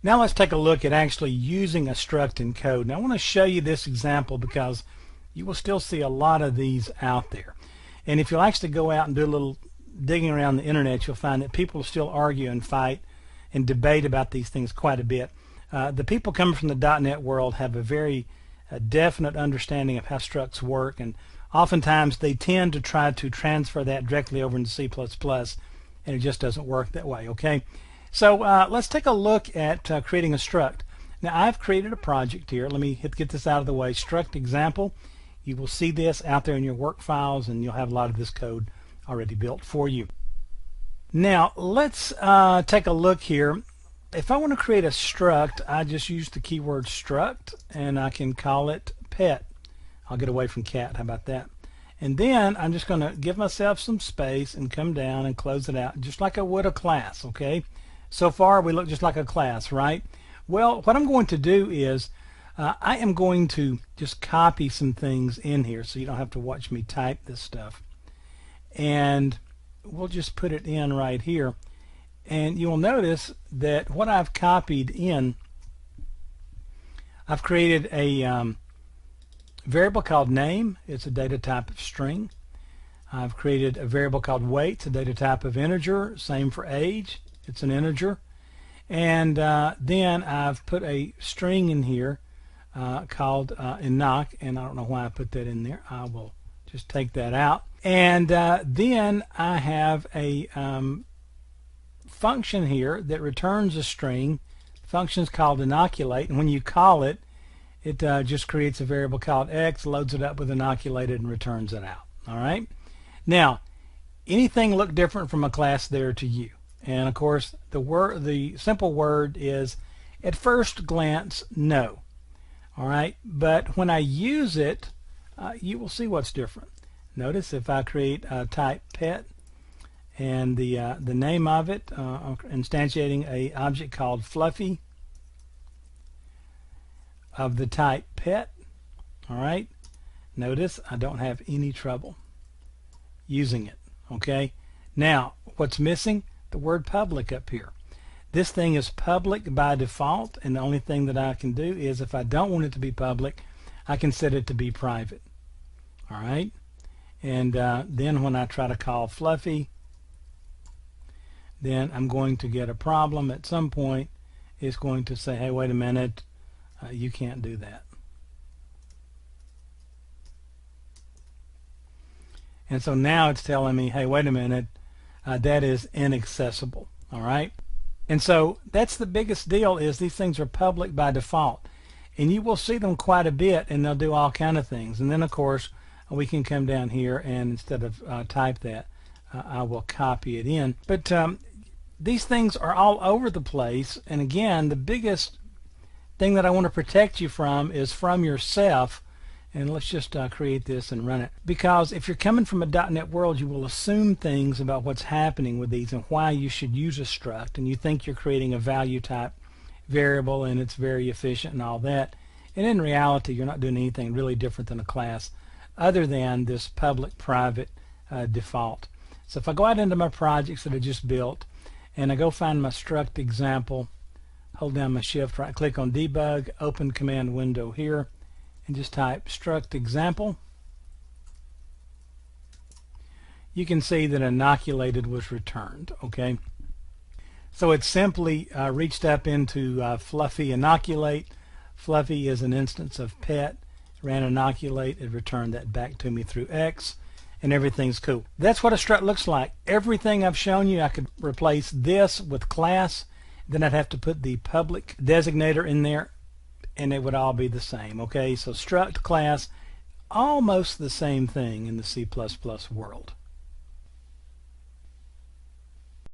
Now let's take a look at actually using a struct in code. Now I want to show you this example because you will still see a lot of these out there. And if you'll actually go out and do a little digging around the internet, you'll find that people still argue and fight and debate about these things quite a bit. The people coming from the .NET world have a very definite understanding of how structs work, and oftentimes they tend to try to transfer that directly over into C++, and it just doesn't work that way. Okay, so let's take a look at creating a struct. Now I've created a project here. Let me get this out of the way. Struct example. You will see this out there in your work files, and you'll have a lot of this code already built for you. Now let's take a look here. If I want to create a struct, I just use the keyword struct, and I can call it pet. I'll get away from cat. How about that? And then I'm just going to give myself some space and come down and close it out just like I would a class. Okay, so far we look just like a class, right? Well, what I'm going to do is I am going to just copy some things in here so you don't have to watch me type this stuff, and we'll just put it in right here. And you'll notice that what I've copied in, I've created a variable called name. It's a data type of string. I've created a variable called weight. It's a data type of integer. Same for age. It's an integer. And then I've put a string in here called enoch, and I don't know why I put that in there. I will just take that out. And then I have a function here that returns a string. The function is called inoculate, and when you call it, it just creates a variable called x, loads it up with inoculated, and returns it out. All right. Now, anything look different from a class there to you? And of course, the simple word is, at first glance, no. All right. But when I use it, you will see what's different. Notice if I create a type pet, and the name of it, instantiating a object called Fluffy of the type pet. All right, notice I don't have any trouble using it. Okay, now what's missing? The word public up here. This thing is public by default, and the only thing that I can do is, if I don't want it to be public, I can set it to be private. All right, and then when I try to call Fluffy, then I'm going to get a problem at some point. It's going to say, hey, wait a minute, you can't do that. And so now it's telling me, hey, wait a minute, that is inaccessible. All right, and so that's the biggest deal, is these things are public by default, and you will see them quite a bit, and they'll do all kind of things. And then of course we can come down here, and instead of type that, I will copy it in. But these things are all over the place, and again, the biggest thing that I want to protect you from is from yourself. And let's just create this and run it, because if you're coming from a .NET world, you will assume things about what's happening with these and why you should use a struct, and you think you're creating a value type variable and it's very efficient and all that, and in reality you're not doing anything really different than a class other than this public private default. So if I go out into my projects that I just built, and I go find my struct example, hold down my shift, right click on debug, open command window here, and just type struct example, you can see that inoculated was returned. Okay, so it simply reached up into Fluffy inoculate. Fluffy is an instance of pet, ran inoculate, it returned that back to me through X, and everything's cool. That's what a struct looks like. Everything I've shown you, I could replace this with class, then I'd have to put the public designator in there, and it would all be the same. Okay, so struct, class, almost the same thing in the C++ world.